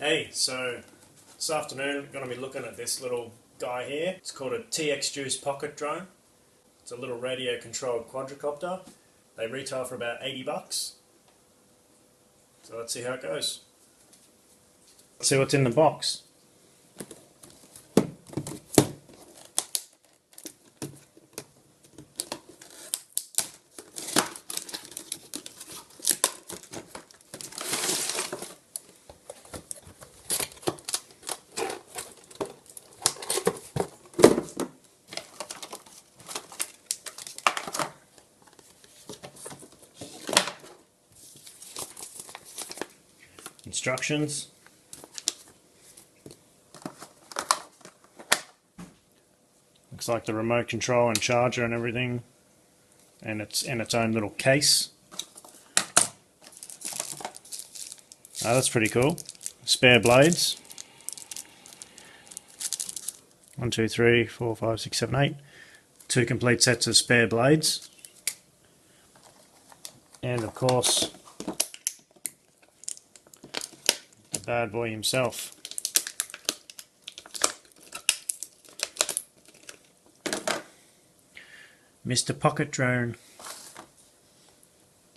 Hey, so this afternoon I'm going to be looking at this little guy here. It's called a TX Juice pocket drone. It's a little radio controlled quadricopter. They retail for about 80 bucks. So let's see how it goes. Let's see what's in the box. Instructions. Looks like the remote control and charger and everything, and it's in its own little case. Oh, that's pretty cool. Spare blades. 1, 2, 3, 4, 5, 6, 7, 8. 2 complete sets of spare blades. And of course, the bad boy himself. Mr. Pocket Drone.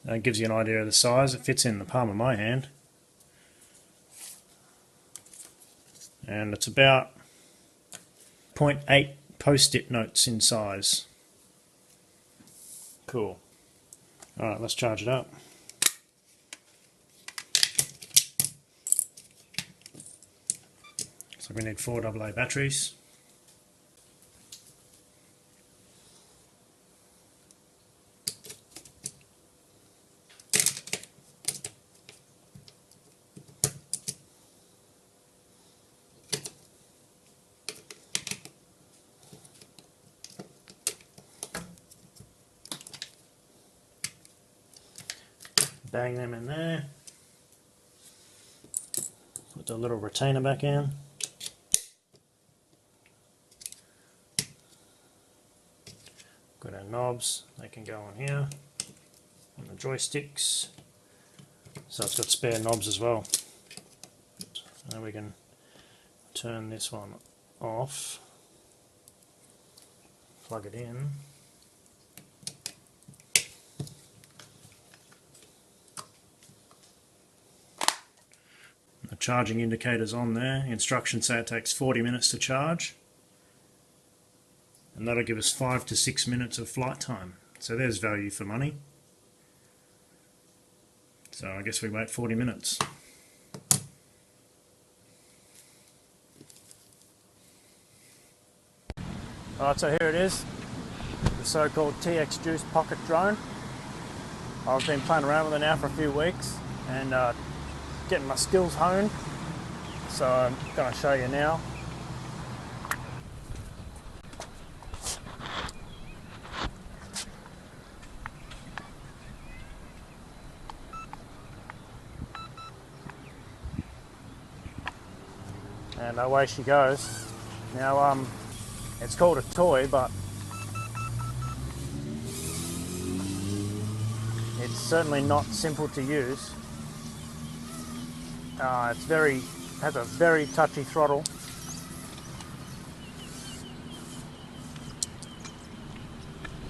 That gives you an idea of the size. It fits in the palm of my hand. And it's about 0.8 post-it notes in size. Cool. Alright, let's charge it up. So we need 4 AA batteries. Bang them in there. Put the little retainer back in. Got our knobs, they can go on here, on the joysticks. So it's got spare knobs as well. And we can turn this one off, plug it in. The charging indicator's on there. Instructions say it takes 40 minutes to charge. And that'll give us 5 to 6 minutes of flight time. So there's value for money. So I guess we wait 40 minutes. Alright, so here it is. The so-called TX Juice pocket drone. I've been playing around with it now for a few weeks and getting my skills honed. So I'm going to show you now. And away she goes. Now, it's called a toy, but it's certainly not simple to use. Has a very touchy throttle.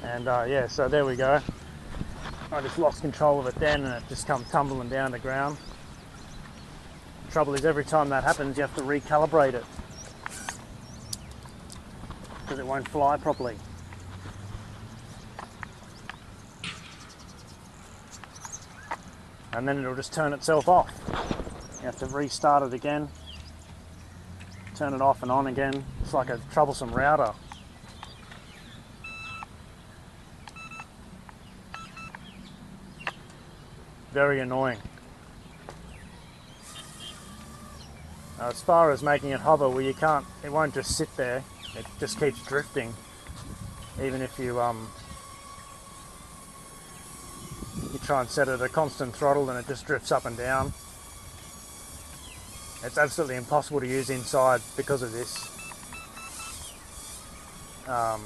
And yeah, so there we go. I just lost control of it then, and it just come tumbling down the ground. Trouble is, every time that happens you have to recalibrate it because it won't fly properly. And then it'll just turn itself off. You have to restart it again, turn it off and on again. It's like a troublesome router. Very annoying. As far as making it hover, well, it won't just sit there, it just keeps drifting. Even if you try and set it at a constant throttle, then it just drifts up and down. It's absolutely impossible to use inside because of this. The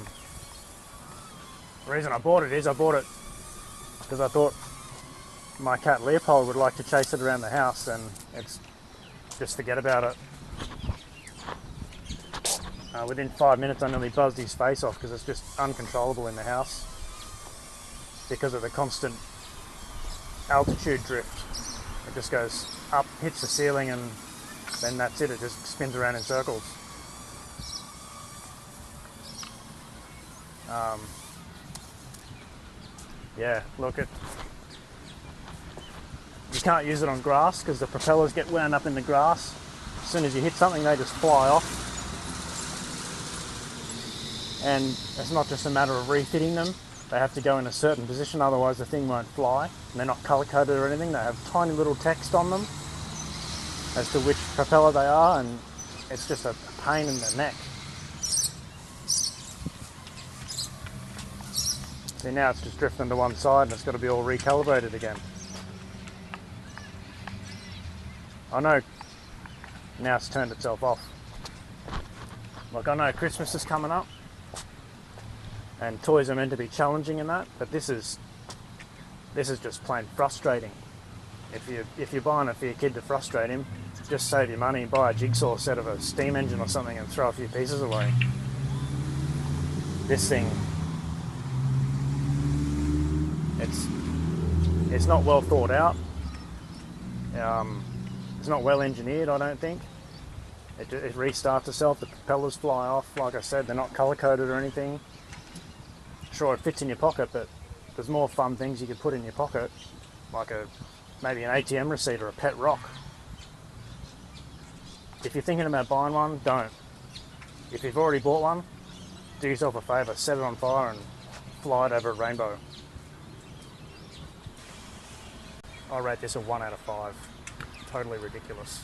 reason I bought it is because I thought my cat Leopold would like to chase it around the house, and it's just forget about it. Within 5 minutes I nearly buzzed his face off because it's just uncontrollable in the house because of the constant altitude drift. It just goes up, hits the ceiling, and then that's it. It just spins around in circles. Yeah, look, you can't use it on grass because the propellers get wound up in the grass. As soon as you hit something, they just fly off. And it's not just a matter of refitting them. They have to go in a certain position, otherwise the thing won't fly. And they're not color-coded or anything. They have tiny little text on them as to which propeller they are, and it's just a pain in the neck. See, now it's just drifting to one side and it's got to be all recalibrated again. I know now it's turned itself off. Look, I know Christmas is coming up and toys are meant to be challenging in that, but this is just plain frustrating. If you're buying it for your kid to frustrate him, just save your money, buy a jigsaw set of a steam engine or something and throw a few pieces away. This thing, it's not well thought out. It's not well engineered, I don't think. It restarts itself, the propellers fly off. Like I said, they're not color-coded or anything. Sure, it fits in your pocket, but there's more fun things you could put in your pocket, like maybe an ATM receipt or a pet rock. If you're thinking about buying one, don't. If you've already bought one, do yourself a favour, set it on fire and fly it over a rainbow. I rate this a 1 out of 5. Totally ridiculous.